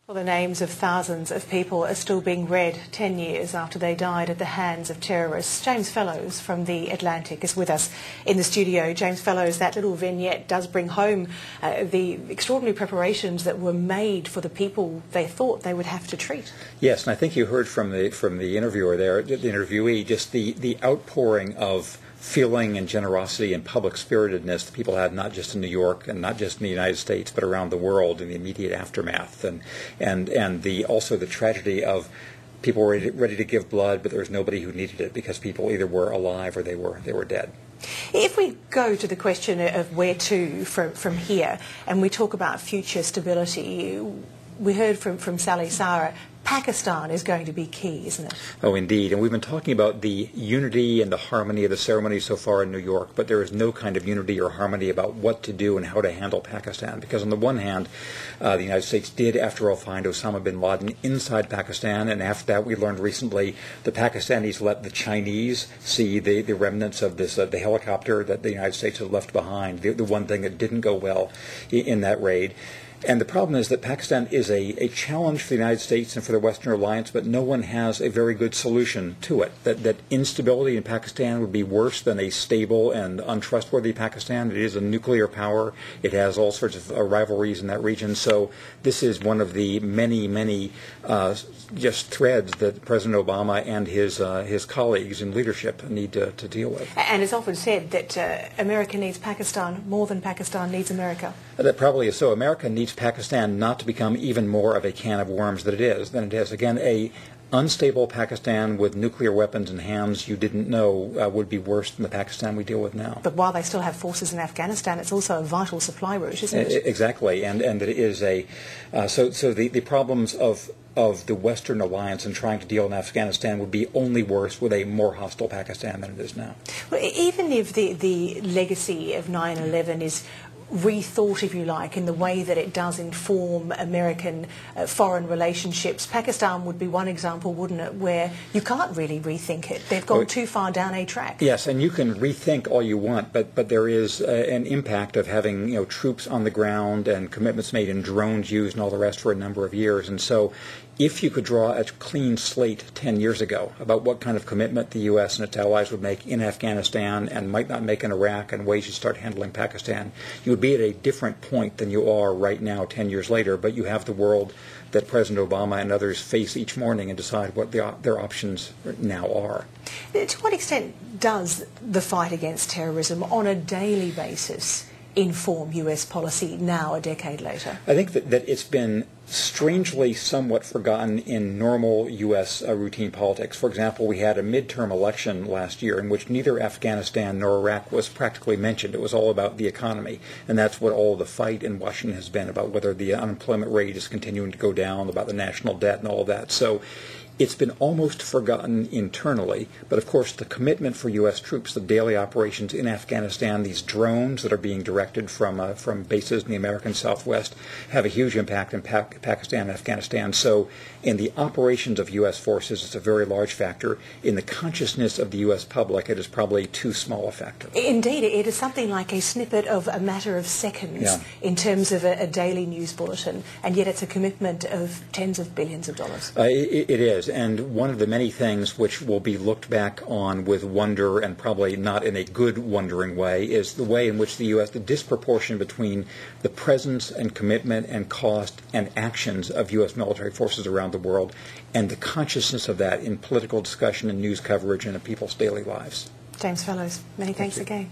Well, the names of thousands of people are still being read 10 years after they died at the hands of terrorists. James Fallows from The Atlantic is with us in the studio. James Fallows, that little vignette does bring home the extraordinary preparations that were made for the people they thought they would have to treat. Yes, and I think you heard from the interviewer there, the interviewee, just the outpouring of feeling and generosity and public spiritedness that people had, not just in New York and not just in the United States, but around the world in the immediate aftermath, and also the tragedy of people ready to give blood, but there was nobody who needed it because people either were alive or they were dead. If we go to the question of where to from here, and we talk about future stability, we heard from Sally Sara, Pakistan is going to be key, isn't it? Oh, indeed. And we've been talking about the unity and the harmony of the ceremony so far in New York, but there is no kind of unity or harmony about what to do and how to handle Pakistan. Because on the one hand, the United States did, after all, find Osama bin Laden inside Pakistan, and after that we learned recently the Pakistanis let the Chinese see the remnants of this the helicopter that the United States had left behind, the one thing that didn't go well in that raid. And the problem is that Pakistan is a challenge for the United States and for the Western alliance, but no one has a very good solution to it. That instability in Pakistan would be worse than a stable and untrustworthy Pakistan. It is a nuclear power. It has all sorts of rivalries in that region. So this is one of the many just threads that President Obama and his colleagues in leadership need to deal with. And it's often said that America needs Pakistan more than Pakistan needs America. That probably is so. America needs Pakistan not to become even more of a can of worms than it is. Again, a unstable Pakistan with nuclear weapons in hands you didn't know would be worse than the Pakistan we deal with now. But while they still have forces in Afghanistan, it's also a vital supply route, isn't it? Exactly, and it is so the problems of the Western alliance and trying to deal in Afghanistan would be only worse with a more hostile Pakistan than it is now. Well, even if the legacy of 9/11 is rethought, if you like, in the way that it does inform American foreign relationships, Pakistan would be one example, wouldn't it, where you can't really rethink it. They've gone too far down a track. Yes, and you can rethink all you want, but there is an impact of having troops on the ground and commitments made and drones used and all the rest for a number of years. And so if you could draw a clean slate 10 years ago about what kind of commitment the U.S. and its allies would make in Afghanistan and might not make in Iraq and ways you start handling Pakistan, you would be at a different point than you are right now 10 years later, but you have the world that President Obama and others face each morning and decide what their options now are. To what extent does the fight against terrorism on a daily basis inform U.S. policy now, a decade later? I think that it's been strangely somewhat forgotten in normal U.S. Routine politics. For example, we had a midterm election last year in which neither Afghanistan nor Iraq was practically mentioned. It was all about the economy, and that's what all the fight in Washington has been about, whether the unemployment rate is continuing to go down, about the national debt and all of that. So it's been almost forgotten internally, but of course the commitment for U.S. troops, the daily operations in Afghanistan, these drones that are being directed from bases in the American Southwest have a huge impact in Pakistan and Afghanistan. So in the operations of U.S. forces, it's a very large factor. In the consciousness of the U.S. public, it is probably too small a factor. Indeed, it is something like a snippet of a matter of seconds in terms of a daily news bulletin, and yet it's a commitment of tens of billions of dollars. It is. And one of the many things which will be looked back on with wonder, and probably not in a good wondering way, is the way in which the U.S., the disproportion between the presence and commitment and cost and actions of U.S. military forces around the world and the consciousness of that in political discussion and news coverage and in people's daily lives. James Fallows, many thanks again.